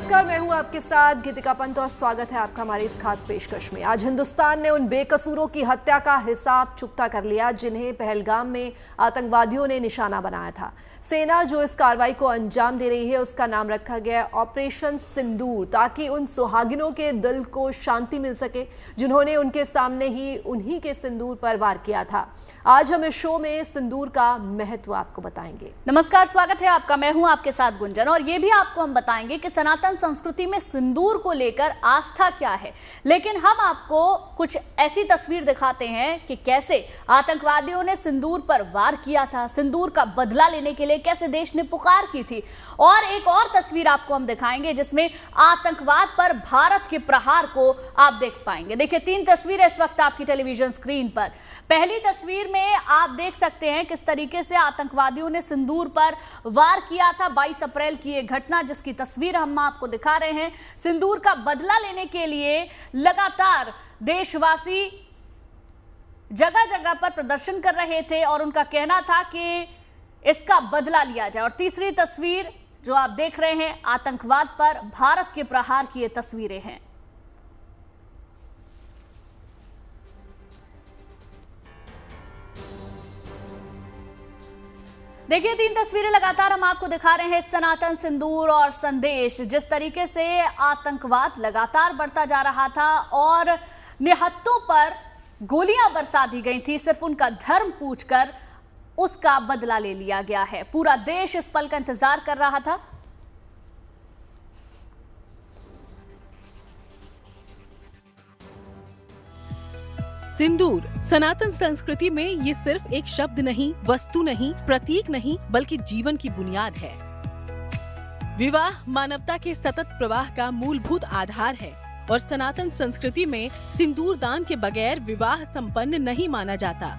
नमस्कार, मैं हूं आपके साथ गीतिका पंत और स्वागत है आपका हमारी इस खास पेशकश में। आज हिंदुस्तान ने उन बेकसूरों की हत्या का हिसाब चुकता कर लिया जिन्हें पहलगाम में आतंकवादियों ने निशाना बनाया था। सेना जो इस कार्रवाई को अंजाम दे रही है उसका नाम रखा गया ऑपरेशन सिंदूर, ताकि उन सुहागिनों के दिल को शांति मिल सके जिन्होंने उनके सामने ही उन्हीं के सिंदूर पर वार किया था। आज हम इस शो में सिंदूर का महत्व आपको बताएंगे। नमस्कार, स्वागत है आपका। मैं हूं आपके साथ गुंजन और ये भी आपको हम बताएंगे कि सनातन संस्कृति में सिंदूर को लेकर आस्था क्या है। लेकिन हम आपको कुछ ऐसी तस्वीर दिखाते हैं कि कैसे आतंकवादियों ने सिंदूर पर वार किया था, सिंदूर का बदला लेने के लिए कैसे देश ने पुकार की थी। और एक और तस्वीर आपको हम दिखाएंगे जिसमें आतंकवाद पर भारत के प्रहार को आप देख पाएंगे। देखिए, 3 तस्वीरें इस वक्त आपकी टेलीविजन स्क्रीन पर। पहली तस्वीर में आप देख सकते हैं किस तरीके से आतंकवादियों ने सिंदूर पर वार किया था। 22 अप्रैल की एक घटना जिसकी तस्वीर हम आपको दिखा रहे हैं। सिंदूर का बदला लेने के लिए लगातार देशवासी जगह जगह पर प्रदर्शन कर रहे थे और उनका कहना था कि इसका बदला लिया जाए। और तीसरी तस्वीर जो आप देख रहे हैं, आतंकवाद पर भारत के प्रहार की ये तस्वीरें हैं। देखिए, 3 तस्वीरें लगातार हम आपको दिखा रहे हैं। सनातन सिंदूर और संदेश, जिस तरीके से आतंकवाद लगातार बढ़ता जा रहा था और निहत्तों पर गोलियां बरसा दी गई थी, सिर्फ उनका धर्म पूछकर उसका बदला ले लिया गया है। पूरा देश इस पल का इंतजार कर रहा था। सिंदूर सनातन संस्कृति में ये सिर्फ एक शब्द नहीं, वस्तु नहीं, प्रतीक नहीं, बल्कि जीवन की बुनियाद है। विवाह मानवता के सतत प्रवाह का मूलभूत आधार है और सनातन संस्कृति में सिंदूर दान के बगैर विवाह संपन्न नहीं माना जाता।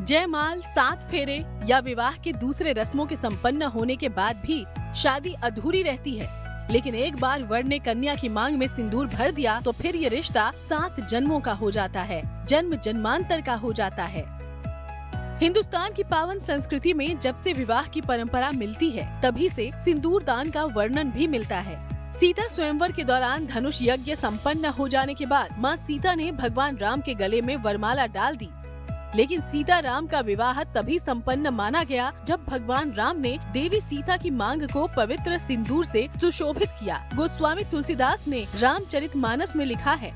जयमाल, 7 फेरे या विवाह के दूसरे रस्मों के संपन्न होने के बाद भी शादी अधूरी रहती है। लेकिन एक बार वर ने कन्या की मांग में सिंदूर भर दिया तो फिर ये रिश्ता 7 जन्मों का हो जाता है, जन्म जन्मांतर का हो जाता है। हिंदुस्तान की पावन संस्कृति में जब से विवाह की परंपरा मिलती है, तभी से सिंदूर दान का वर्णन भी मिलता है। सीता स्वयंवर के दौरान धनुष यज्ञ संपन्न हो जाने के बाद माँ सीता ने भगवान राम के गले में वरमाला डाल दी। लेकिन सीता राम का विवाह तभी संपन्न माना गया जब भगवान राम ने देवी सीता की मांग को पवित्र सिंदूर से सुशोभित किया। गोस्वामी तुलसीदास ने रामचरितमानस में लिखा है,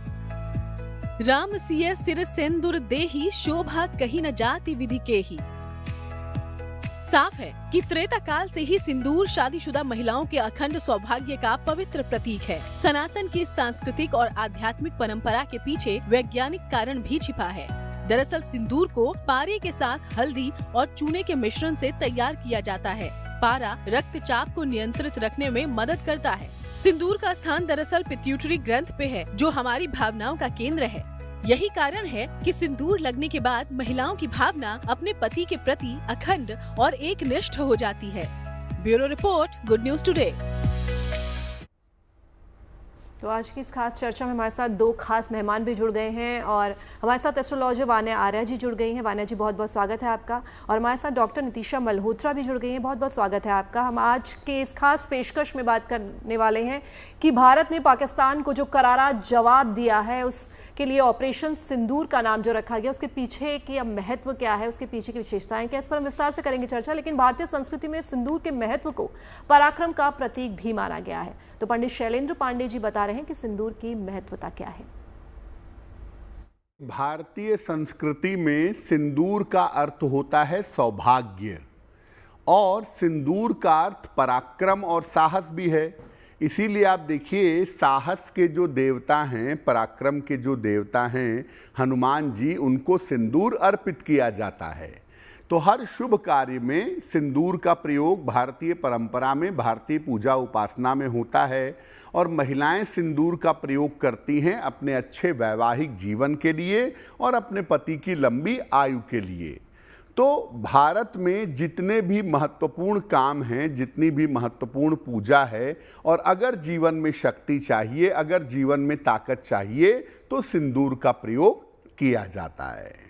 राम सिय सिर सिंदूर देहि, शोभा कहीं न जाति विधि के ही। साफ है कि त्रेता काल से ही सिंदूर शादीशुदा महिलाओं के अखंड सौभाग्य का पवित्र प्रतीक है। सनातन की सांस्कृतिक और आध्यात्मिक परंपरा के पीछे वैज्ञानिक कारण भी छिपा है। दरअसल सिंदूर को पारे के साथ हल्दी और चूने के मिश्रण से तैयार किया जाता है। पारा रक्तचाप को नियंत्रित रखने में मदद करता है। सिंदूर का स्थान दरअसल पिट्यूटरी ग्रंथ पे है, जो हमारी भावनाओं का केंद्र है। यही कारण है कि सिंदूर लगने के बाद महिलाओं की भावना अपने पति के प्रति अखंड और एकनिष्ठ हो जाती है। Bureau report, good news today. तो आज की इस खास चर्चा में हमारे साथ 2 खास मेहमान भी जुड़ गए हैं और हमारे साथ एस्ट्रोलॉजर वान्या आर्या जी जुड़ गई हैं। वान्या जी, बहुत बहुत स्वागत है आपका। और हमारे साथ डॉक्टर नितिशा मल्होत्रा भी जुड़ गई हैं, बहुत बहुत स्वागत है आपका। हम आज के इस खास पेशकश में बात करने वाले हैं कि भारत ने पाकिस्तान को जो करारा जवाब दिया है उसके लिए ऑपरेशन सिंदूर का नाम जो रखा गया, उसके पीछे की महत्व क्या है, उसके पीछे की विशेषताएं क्या, इस पर हम विस्तार से करेंगे चर्चा। लेकिन भारतीय संस्कृति में सिंदूर के महत्व को पराक्रम का प्रतीक भी माना गया है। तो पंडित शैलेंद्र पांडे जी बता रहे हैं कि सिंदूर की महत्वता क्या है। भारतीय संस्कृति में सिंदूर का अर्थ होता है सौभाग्य और सिंदूर का अर्थ पराक्रम और साहस भी है। इसीलिए आप देखिए, साहस के जो देवता हैं, पराक्रम के जो देवता हैं हनुमान जी, उनको सिंदूर अर्पित किया जाता है। तो हर शुभ कार्य में सिंदूर का प्रयोग भारतीय परंपरा में, भारतीय पूजा उपासना में होता है और महिलाएं सिंदूर का प्रयोग करती हैं अपने अच्छे वैवाहिक जीवन के लिए और अपने पति की लंबी आयु के लिए। तो भारत में जितने भी महत्वपूर्ण काम हैं, जितनी भी महत्वपूर्ण पूजा है, और अगर जीवन में शक्ति चाहिए, अगर जीवन में ताकत चाहिए, तो सिंदूर का प्रयोग किया जाता है।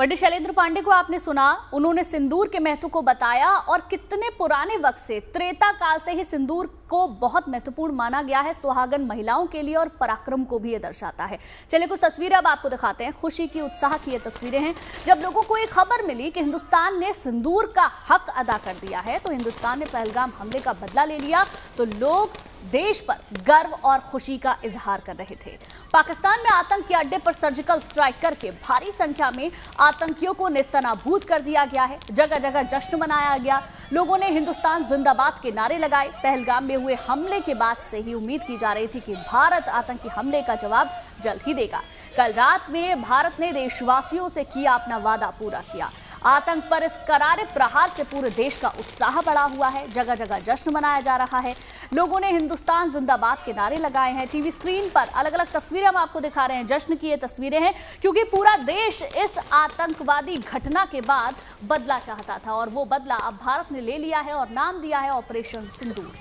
पंडित शैलेंद्र पांडे को आपने सुना, उन्होंने सिंदूर के महत्व को बताया और कितने पुराने वक्त से, त्रेता काल से ही सिंदूर को बहुत महत्वपूर्ण माना गया है, सुहागन महिलाओं के लिए, और पराक्रम को भी ये दर्शाता है। चलिए कुछ तस्वीरें अब आपको दिखाते हैं। खुशी की, उत्साह की ये तस्वीरें हैं। जब लोगों को ये खबर मिली कि हिंदुस्तान ने सिंदूर का हक अदा कर दिया है, तो हिंदुस्तान ने पहलगाम हमले का बदला ले लिया, तो लोग देश पर गर्व और खुशी का इजहार कर रहे थे। पाकिस्तान में आतंक के अड्डे पर सर्जिकल स्ट्राइक करके भारी संख्या में आतंकियों को नेस्तनाबूद कर दिया गया है। जगह जगह जश्न मनाया गया, लोगों ने हिंदुस्तान जिंदाबाद के नारे लगाए। पहलगाम में हुए हमले के बाद से ही उम्मीद की जा रही थी कि भारत आतंकी हमले का जवाब जल्द ही देगा। कल रात में भारत ने देशवासियों से किया अपना वादा पूरा किया। आतंक पर इस करारे प्रहार से पूरे देश का उत्साह बढ़ा हुआ है। जगह जगह जश्न मनाया जा रहा है, लोगों ने हिंदुस्तान जिंदाबाद के नारे लगाए हैं। टीवी स्क्रीन पर अलग अलग तस्वीरें हम आपको दिखा रहे हैं। जश्न की ये तस्वीरें हैं क्योंकि पूरा देश इस आतंकवादी घटना के बाद बदला चाहता था, और वो बदला अब भारत ने ले लिया है और नाम दिया है ऑपरेशन सिंदूर।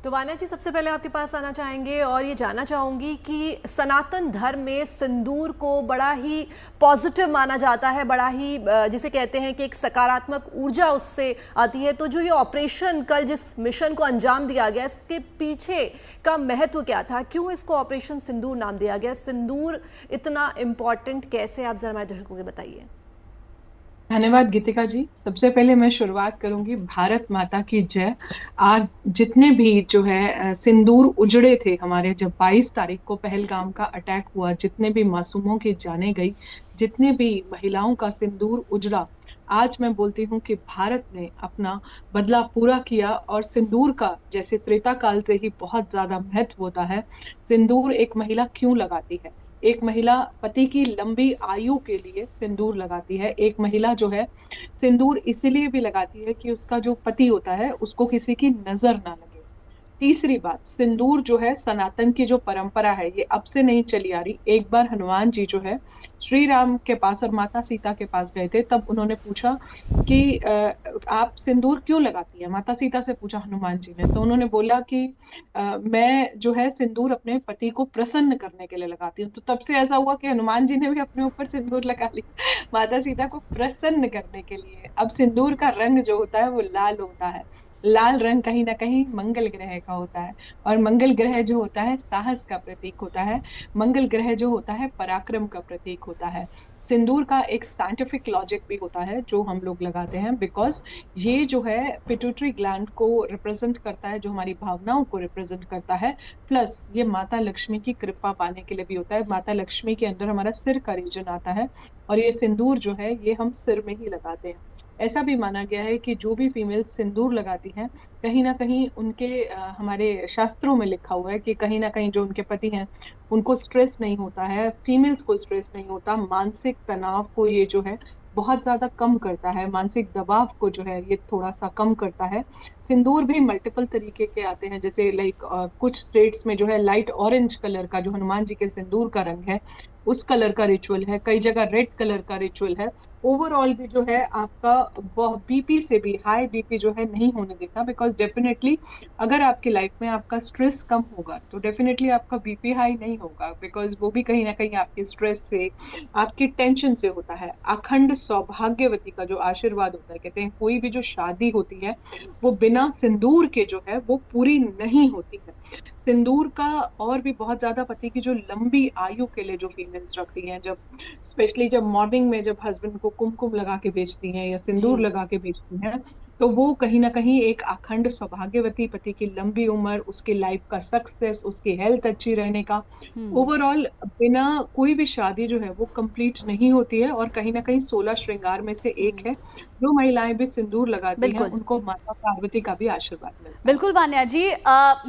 तो वान्या जी, सबसे पहले आपके पास आना चाहेंगे और ये जानना चाहूँगी कि सनातन धर्म में सिंदूर को बड़ा ही पॉजिटिव माना जाता है, बड़ा ही जिसे कहते हैं कि एक सकारात्मक ऊर्जा उससे आती है। तो जो ये ऑपरेशन, कल जिस मिशन को अंजाम दिया गया, इसके पीछे का महत्व क्या था? क्यों इसको ऑपरेशन सिंदूर नाम दिया गया? सिंदूर इतना इम्पॉर्टेंट कैसे, आप जरा हमारे दर्शकों को बताइए। धन्यवाद गीतिका जी। सबसे पहले मैं शुरुआत करूंगी भारत माता की जय। आज जितने भी जो है सिंदूर उजड़े थे हमारे, जब 22 तारीख को पहलगाम का अटैक हुआ, जितने भी मासूमों की जाने गई, जितने भी महिलाओं का सिंदूर उजड़ा, आज मैं बोलती हूँ कि भारत ने अपना बदला पूरा किया। और सिंदूर का जैसे त्रेता काल से ही बहुत ज्यादा महत्व होता है। सिंदूर एक महिला क्यों लगाती है? एक महिला पति की लंबी आयु के लिए सिंदूर लगाती है। एक महिला जो है सिंदूर इसीलिए भी लगाती है कि उसका जो पति होता है उसको किसी की नजर ना लगे। तीसरी बात, सिंदूर जो है सनातन की जो परंपरा है, ये अब से नहीं चली आ रही। एक बार हनुमान जी जो है श्री राम के पास और माता सीता के पास गए थे, तब उन्होंने पूछा कि आप सिंदूर क्यों लगाती है? माता सीता से पूछा हनुमान जी ने, तो उन्होंने बोला कि मैं जो है सिंदूर अपने पति को प्रसन्न करने के लिए लगाती हूँ। तो तब से ऐसा हुआ कि हनुमान जी ने भी अपने ऊपर सिंदूर लगा लिया माता सीता को प्रसन्न करने के लिए। अब सिंदूर का रंग जो होता है वो लाल होता है। लाल रंग कहीं ना कहीं मंगल ग्रह का होता है, और मंगल ग्रह जो होता है साहस का प्रतीक होता है। मंगल ग्रह जो होता है पराक्रम का प्रतीक होता है। सिंदूर का एक साइंटिफिक लॉजिक भी होता है जो हम लोग लगाते हैं, बिकॉज ये जो है पिट्यूटरी ग्लैंड को रिप्रेजेंट करता है, जो हमारी भावनाओं को रिप्रेजेंट करता है। प्लस ये माता लक्ष्मी की कृपा पाने के लिए भी होता है। माता लक्ष्मी के अंदर हमारा सिर का रीजन आता है, और ये सिंदूर जो है ये हम सिर में ही लगाते हैं। ऐसा भी माना गया है कि जो भी फीमेल सिंदूर लगाती हैं, कहीं ना कहीं उनके हमारे शास्त्रों में लिखा हुआ है कि कहीं ना कहीं जो उनके पति हैं उनको स्ट्रेस नहीं होता है, फीमेल्स को स्ट्रेस नहीं होता। मानसिक तनाव को ये जो है बहुत ज्यादा कम करता है, मानसिक दबाव को जो है ये थोड़ा सा कम करता है। सिंदूर भी मल्टीपल तरीके के आते हैं, जैसे लाइक कुछ स्टेट्स में जो है लाइट ऑरेंज कलर का जो हनुमान जी के सिंदूर का रंग है उस कलर का रिचुअल है, कई जगह रेड कलर का रिचुअल है। ओवरऑल भी जो है आपका बीपी से भी हाई बीपी जो है नहीं होने देता, बिकॉज डेफिनेटली अगर आपकी लाइफ में आपका स्ट्रेस कम होगा तो डेफिनेटली आपका बीपी हाई नहीं होगा, बिकॉज वो भी कहीं ना कहीं आपके स्ट्रेस से, आपकी टेंशन से होता है। अखंड सौभाग्यवती का जो आशीर्वाद होता है, कहते हैं कोई भी जो शादी होती है वो बिना सिंदूर के जो है वो पूरी नहीं होती है। सिंदूर का और भी बहुत ज्यादा पति की जो लंबी आयु के लिए जो फीमेल्स रखती हैं, जब स्पेशली जब मॉर्निंग में जब हस्बैंड को कुमकुम लगा के बेचती हैं या सिंदूर लगा के बेचती हैं, तो वो कहीं ना कहीं एक अखंड सौभाग्यवती पति की लंबी उम्र, उसकी लाइफ का सक्सेस, उसकी हेल्थ अच्छी रहने का, ओवरऑल बिना कोई भी शादी जो है वो कंप्लीट नहीं होती है। और कहीं ना कहीं 16 श्रृंगार में से एक है। जो महिलाएं भी सिंदूर लगाती हैं उनको माता पार्वती का भी आशीर्वाद मिलता है। बिल्कुल वान्या जी।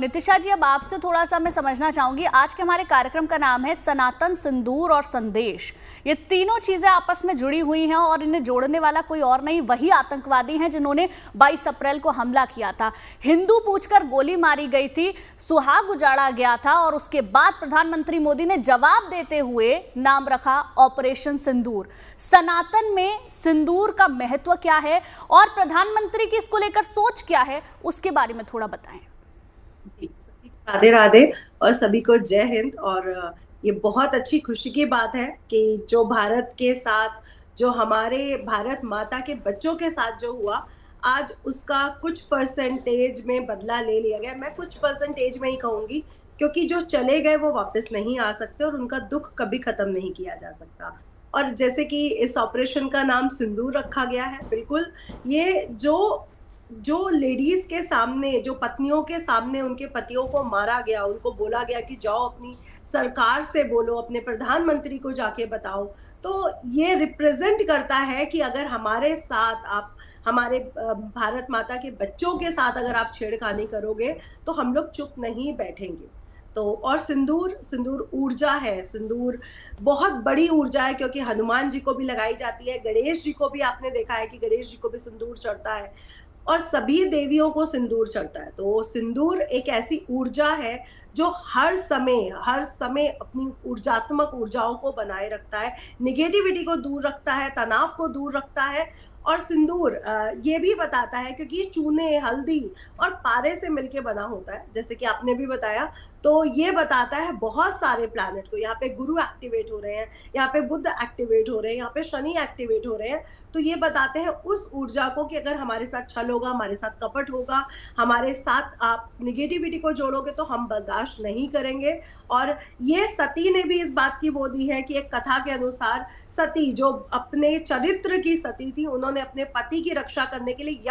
नितिशा जी, अब आपसे आपसे थोड़ा सा मैं समझना चाहूंगी, आज के हमारे कार्यक्रम का नाम है सनातन, सिंदूर और संदेश। ये तीनों चीजें आपस में जुड़ी हुई हैं और इन्हें जोड़ने वाला कोई और नहीं, वही आतंकवादी हैं जिन्होंने 22 अप्रैल को हमला किया था। हिंदू पूछकर गोली मारी गई थी, सुहाग उजाड़ा गया था और उसके बाद प्रधानमंत्री मोदी ने जवाब देते हुए नाम रखा ऑपरेशन सिंदूर। सनातन में सिंदूर का महत्व क्या है और प्रधानमंत्री की इसको लेकर सोच क्या है, उसके बारे में थोड़ा बताएं। राधे राधे और सभी को जय हिंद। और ये बहुत अच्छी खुशी की बात है कि जो भारत के साथ, जो हमारे भारत माता के बच्चों के साथ जो हुआ, आज उसका कुछ परसेंटेज में बदला ले लिया गया। मैं कुछ परसेंटेज में ही कहूंगी, क्योंकि जो चले गए वो वापस नहीं आ सकते और उनका दुख कभी खत्म नहीं किया जा सकता। और जैसे कि इस ऑपरेशन का नाम सिंदूर रखा गया है, बिल्कुल ये जो लेडीज के सामने, जो पत्नियों के सामने उनके पतियों को मारा गया, उनको बोला गया कि जाओ अपनी सरकार से बोलो, अपने प्रधानमंत्री को जाके बताओ, तो ये रिप्रेजेंट करता है कि अगर हमारे साथ आप, हमारे भारत माता के बच्चों के साथ अगर आप छेड़खानी करोगे तो हम लोग चुप नहीं बैठेंगे। तो और सिंदूर ऊर्जा है, सिंदूर बहुत बड़ी ऊर्जा है, क्योंकि हनुमान जी को भी लगाई जाती है, गणेश जी को भी आपने देखा है कि गणेश जी को भी सिंदूर चढ़ता है और सभी देवियों को सिंदूर चढ़ता है। तो सिंदूर एक ऐसी ऊर्जा है जो हर समय अपनी ऊर्जात्मक ऊर्जाओं को बनाए रखता है, निगेटिविटी को दूर रखता है, तनाव को दूर रखता है। और सिंदूर ये भी बताता है, क्योंकि ये चूने, हल्दी और पारे से मिलके बना होता है, जैसे कि आपने भी बताया, तो ये बताता है बहुत सारे प्लैनेट को। यहाँ पे गुरु एक्टिवेट हो रहे हैं, यहाँ पे बुध एक्टिवेट हो रहे हैं, यहाँ पे शनि एक्टिवेट हो रहे हैं। तो ये बताते हैं उस ऊर्जा को कि अगर हमारे साथ छल होगा, हमारे साथ कपट होगा, हमारे साथ आप निगेटिविटी को जोड़ोगे तो हम बर्दाश्त नहीं करेंगे। और ये सती ने भी इस बात की वो दी है कि एक कथा के अनुसार सती, जो अपने चरित्र की सती थी, उन्होंने अपने पति की रक्षा करने के लिए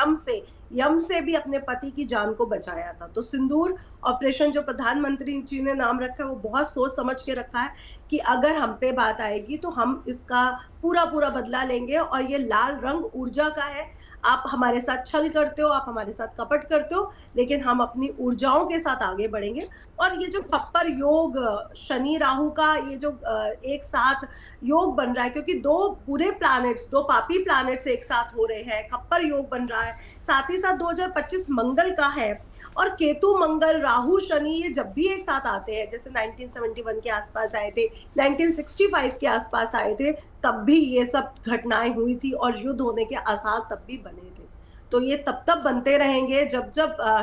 यम से भी अपने पति की जान को बचाया था। तो सिंदूर ऑपरेशन जो प्रधानमंत्री जी ने नाम रखा है, वो बहुत सोच समझ के रखा है कि अगर हम पे बात आएगी तो हम इसका पूरा बदला लेंगे। और ये लाल रंग ऊर्जा का है, आप हमारे साथ छल करते हो, आप हमारे साथ कपट करते हो, लेकिन हम अपनी ऊर्जाओं के साथ आगे बढ़ेंगे। और ये जो खप्पर योग, शनि राहु का ये जो एक साथ योग बन रहा है, क्योंकि दो बुरे प्लैनेट्स, दो पापी प्लैनेट्स एक साथ हो रहे हैं, खप्पर योग बन रहा है। साथ ही साथ 2025 मंगल का है और केतु, मंगल, राहु, शनि, ये जब भी एक साथ आते हैं, जैसे 1971 के आसपास आए थे, 1965 के आसपास आए थे, तब भी ये सब घटनाएं हुई थी और युद्ध होने के आसार तब भी बने थे। तो ये तब बनते रहेंगे जब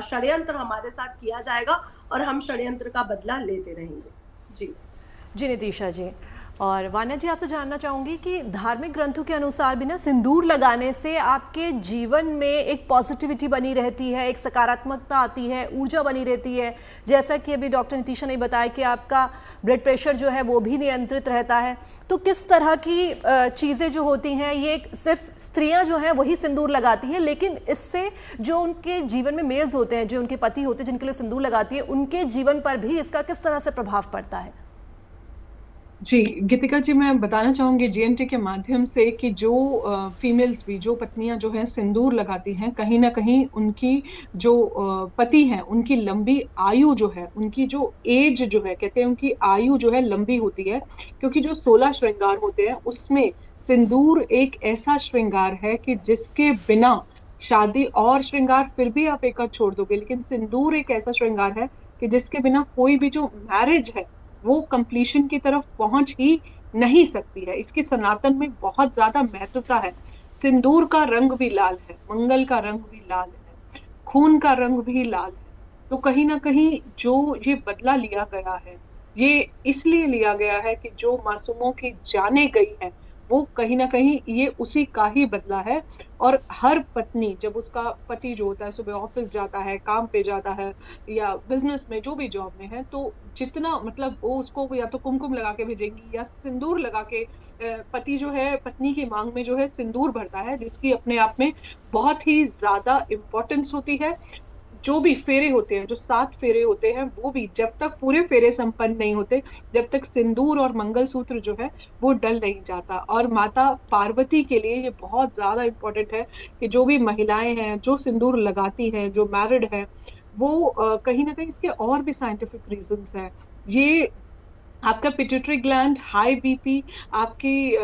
षड्यंत्र हमारे साथ किया जाएगा और हम षड्यंत्र का बदला लेते रहेंगे। जी नितिशा जी। और वान्या जी, आपसे जानना चाहूँगी कि धार्मिक ग्रंथों के अनुसार भी ना सिंदूर लगाने से आपके जीवन में एक पॉजिटिविटी बनी रहती है, एक सकारात्मकता आती है, ऊर्जा बनी रहती है। जैसा कि अभी डॉक्टर नितिशा ने बताया कि आपका ब्लड प्रेशर जो है वो भी नियंत्रित रहता है। तो किस तरह की चीज़ें जो होती हैं, ये सिर्फ स्त्रियाँ जो हैं वही सिंदूर लगाती हैं, लेकिन इससे जो उनके जीवन में मेल्स होते हैं, जो उनके पति होते हैं जिनके लिए सिंदूर लगाती है, उनके जीवन पर भी इसका किस तरह से प्रभाव पड़ता है? जी गीतिका जी, मैं बताना चाहूंगी जीएनटी के माध्यम से कि जो फीमेल्स भी, जो पत्नियां जो हैं सिंदूर लगाती हैं, कहीं ना कहीं उनकी जो पति हैं, उनकी लंबी आयु जो है, उनकी जो एज जो है, कहते हैं उनकी आयु जो है लंबी होती है। क्योंकि जो 16 श्रृंगार होते हैं उसमें सिंदूर एक ऐसा श्रृंगार है कि जिसके बिना शादी और श्रृंगार फिर भी आप एक छोड़ दोगे, लेकिन सिंदूर एक ऐसा श्रृंगार है कि जिसके बिना कोई भी जो मैरिज है वो कंप्लीशन की तरफ पहुंच ही नहीं सकती है। इसकी सनातन में बहुत ज्यादा महत्वता है। सिंदूर का रंग भी लाल है, मंगल का रंग भी लाल है, खून का रंग भी लाल है। तो कहीं ना कहीं जो ये बदला लिया गया है, ये इसलिए लिया गया है कि जो मासूमों की जाने गई है वो कहीं ना कहीं ये उसी का ही बदला है। और हर पत्नी, जब उसका पति जो होता है सुबह ऑफिस जाता है, काम पे जाता है या बिजनेस में, जो भी जॉब में है, तो जितना मतलब वो उसको या तो कुमकुम लगा के भेजेंगी या सिंदूर लगा के, पति जो है पत्नी की मांग में जो है सिंदूर भरता है, जिसकी अपने आप में बहुत ही ज्यादा इम्पोर्टेंस होती है। जो भी फेरे होते हैं, जो 7 फेरे होते हैं, वो भी जब तक पूरे फेरे संपन्न नहीं होते, जब तक सिंदूर और मंगलसूत्र जो है वो डल नहीं जाता। और माता पार्वती के लिए ये बहुत ज्यादा इम्पोर्टेंट है कि जो भी महिलाएं हैं जो सिंदूर लगाती हैं, जो मैरिड है, वो कहीं ना कहीं इसके और भी साइंटिफिक रीजंस हैं। ये आपका पिट्यूटरी ग्लैंड, हाई बीपी, आपकी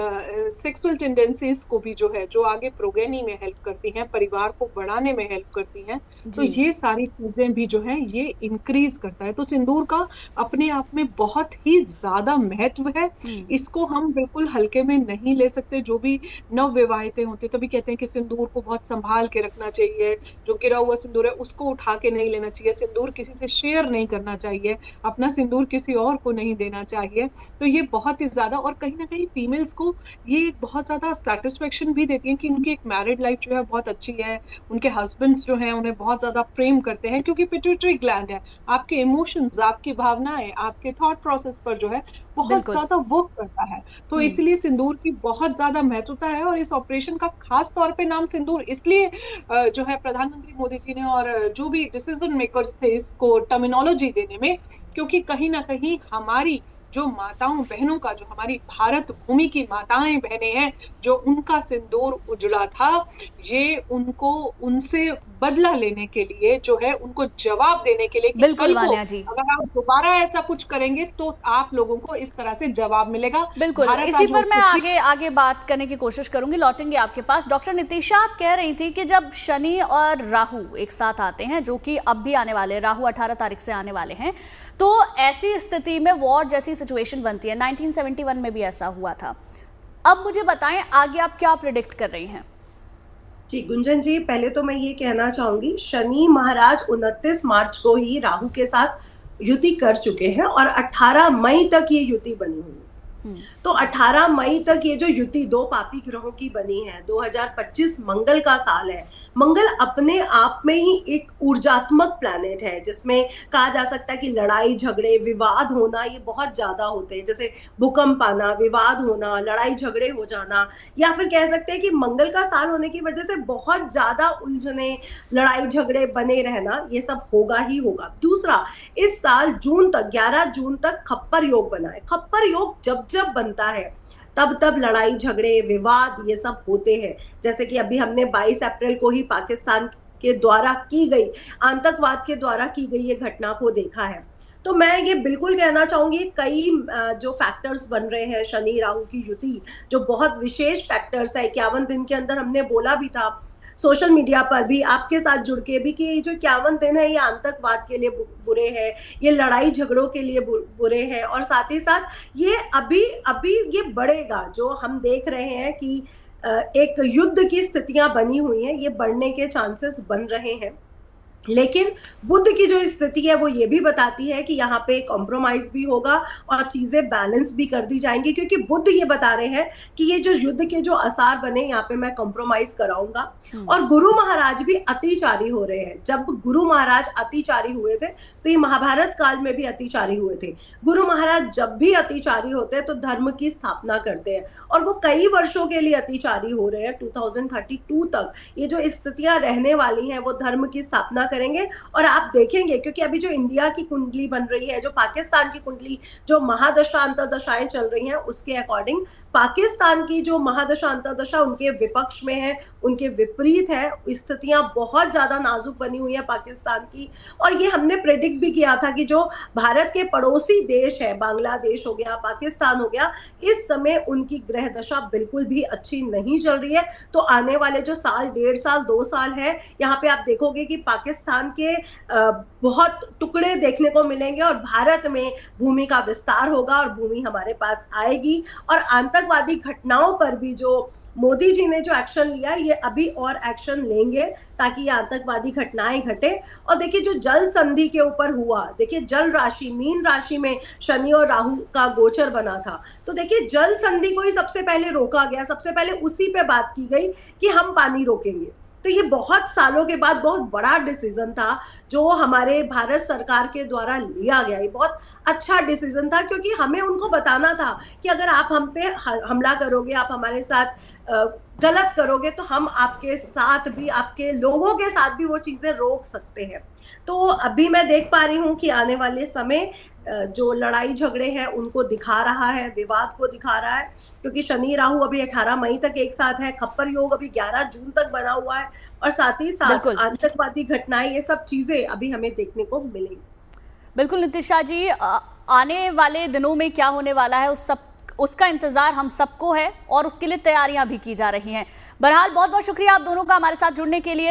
सेक्सुअल टेंडेंसीज को भी जो है, जो आगे प्रोगेनी में हेल्प करती हैं, परिवार को बढ़ाने में हेल्प करती हैं, तो ये सारी चीजें भी जो है ये इंक्रीज करता है। तो सिंदूर का अपने आप में बहुत ही ज्यादा महत्व है, इसको हम बिल्कुल हल्के में नहीं ले सकते। जो भी नव विवाहितें होती तभी कहते हैं कि सिंदूर को बहुत संभाल के रखना चाहिए, जो गिरा हुआ सिंदूर है उसको उठा के नहीं लेना चाहिए, सिंदूर किसी से शेयर नहीं करना चाहिए, अपना सिंदूर किसी और को नहीं देना चाहिए। तो ये बहुत ही ज्यादा, और कहीं ना कहीं फीमेल्स को ये बहुत ज्यादा सेटिस्फेक्शन भी देती है कि उनकी एक मैरिड लाइफ जो है बहुत अच्छी है, उनके हस्बैंड्स जो हैं उन्हें बहुत ज्यादा प्रेम करते हैं, क्योंकि पिट्यूटरी ग्लैंड है, आपके इमोशंस, आपकी भावनाएं, आपके थॉट प्रोसेस पर जो है बहुत ज्यादा वर्क करता है। तो इसलिए सिंदूर की बहुत ज्यादा महत्वता है। और इस ऑपरेशन का खास तौर पे नाम सिंदूर इसलिए जो है प्रधानमंत्री मोदी जी ने और जो भी डिसीजन मेकर्स थे इसको टर्मिनोलॉजी देने में, क्योंकि कहीं ना कहीं हमारी जो माताओं बहनों का, जो हमारी भारत भूमि की माताएं बहनें हैं, जो उनका सिंदूर उजड़ा था, ये उनको उनसे बदला लेने के लिए जो है, उनको जवाब देने के लिए, बिल्कुल वान्या जी, अगर आप दोबारा ऐसा कुछ करेंगे तो आप लोगों को इस तरह से जवाब मिलेगा। बिल्कुल, इसी पर मैं आगे बात करने की कोशिश करूंगी, लौटेंगे आपके पास। डॉक्टर नितिशा, आप कह रही थी कि जब शनि और राहु एक साथ आते हैं, जो कि अब भी आने वाले, राहु 18 तारीख से आने वाले हैं, तो ऐसी स्थिति में वॉर जैसी सिचुएशन बनती है। 1971 में भी ऐसा हुआ था। अब मुझे बताएं आगे आप क्या प्रेडिक्ट कर रही हैं? जी गुंजन जी, पहले तो मैं ये कहना चाहूंगी, शनि महाराज 29 मार्च को ही राहु के साथ युति कर चुके हैं और 18 मई तक ये युति बनी हुई है। तो 18 मई तक ये जो युति दो पापी ग्रहों की बनी है, 2025 मंगल का साल है। मंगल अपने आप में ही एक ऊर्जात्मक प्लैनेट है, जिसमें कहा जा सकता है कि लड़ाई झगड़े विवाद होना ये बहुत ज्यादा होते हैं, जैसे भूकंप आना, विवाद होना, लड़ाई झगड़े हो जाना, या फिर कह सकते हैं कि मंगल का साल होने की वजह से बहुत ज्यादा उलझने, लड़ाई झगड़े बने रहना, ये सब होगा ही होगा। दूसरा, इस साल जून तक, 11 जून तक खप्पर योग बना है। खप्पर योग जब जब बनता है तब तब लड़ाई झगड़े विवाद ये सब होते हैं। जैसे कि अभी हमने 22 अप्रैल को ही पाकिस्तान के द्वारा की गई, आतंकवाद के द्वारा की गई ये घटना को देखा है। तो मैं ये बिल्कुल कहना चाहूंगी, कई जो फैक्टर्स बन रहे हैं शनि राहु की युति, जो बहुत विशेष फैक्टर्स है, 51 दिन के अंदर हमने बोला भी था सोशल मीडिया पर भी, आपके साथ जुड़ के भी, कि जो 51 दिन है ये आतंकवाद के लिए बुरे हैं, ये लड़ाई झगड़ों के लिए बुरे हैं, और साथ ही साथ ये अभी ये बढ़ेगा। जो हम देख रहे हैं कि एक युद्ध की स्थितियां बनी हुई हैं, ये बढ़ने के चांसेस बन रहे हैं। लेकिन बुध की जो स्थिति है वो ये भी बताती है कि यहाँ पे कॉम्प्रोमाइज भी होगा और चीजें बैलेंस भी कर दी जाएंगी, क्योंकि बुध ये बता रहे हैं कि ये जो युद्ध के जो आसार बने यहाँ पे मैं कॉम्प्रोमाइज कराऊंगा। और गुरु महाराज भी अतिचारी हो रहे हैं। जब गुरु महाराज अतिचारी हुए थे तो ये महाभारत काल में भी अतिचारी हुए थे। गुरु महाराज जब भी अतिचारी होते हैं तो धर्म की स्थापना करते हैं, और वो कई वर्षों के लिए अतिचारी हो रहे हैं। 2032 तक ये जो स्थितियां रहने वाली हैं वो धर्म की स्थापना करेंगे। और आप देखेंगे, क्योंकि अभी जो इंडिया की कुंडली बन रही है, जो पाकिस्तान की कुंडली, जो महादशा अंतर्दशाएं चल रही हैं, उसके अकॉर्डिंग पाकिस्तान की जो महादशा अंतर्दशा उनके विपक्ष में है, उनके विपरीत है। स्थितियां बहुत ज्यादा नाजुक बनी हुई है पाकिस्तान की। और ये हमने प्रेडिक्ट भी किया था कि जो भारत के पड़ोसी देश है, बांग्लादेश हो गया, पाकिस्तान हो गया, इस समय उनकी ग्रह दशा बिल्कुल भी अच्छी नहीं चल रही है। तो आने वाले जो साल, 1.5 साल 2 साल है, यहाँ पे आप देखोगे कि पाकिस्तान के बहुत टुकड़े देखने को मिलेंगे और भारत में भूमि का विस्तार होगा और भूमि हमारे पास आएगी। और आतंकवादी घटनाओं पर भी जो मोदी जी ने जो एक्शन लिया, ये अभी और एक्शन लेंगे ताकि ये आतंकवादी घटनाएं घटे। और देखिए जो जल संधि के ऊपर हुआ, देखिए जल राशि, मीन राशि में शनि और राहु का गोचर बना था, तो देखिए जल संधि को ही सबसे पहले रोका गया, सबसे पहले उसी पे बात की गई कि हम पानी रोकेंगे। तो ये बहुत सालों के बाद बहुत बड़ा डिसीजन था जो हमारे भारत सरकार के द्वारा लिया गया। ये बहुत अच्छा डिसीजन था, क्योंकि हमें उनको बताना था कि अगर आप हम पे हमला करोगे, आप हमारे साथ गलत करोगे, तो हम आपके साथ भी, आपके लोगों के साथ भी वो चीजें रोक सकते हैं। तो अभी मैं देख पा रही हूँ कि आने वाले समय जो लड़ाई झगड़े हैं उनको दिखा रहा है, विवाद को दिखा रहा है, क्योंकि शनि राहु अभी 18 मई तक एक साथ है। खप्पर योग अभी 11 जून तक बना हुआ है और साथ ही साथ बिल्कुल। आतंकवादी घटनाएं, ये सब चीजें अभी हमें देखने को मिलेंगी। बिल्कुल नितिशा जी, आने वाले दिनों में क्या होने वाला है उसका इंतजार हम सबको है और उसके लिए तैयारियां भी की जा रही हैं। बहरहाल बहुत बहुत शुक्रिया आप दोनों का हमारे साथ जुड़ने के लिए।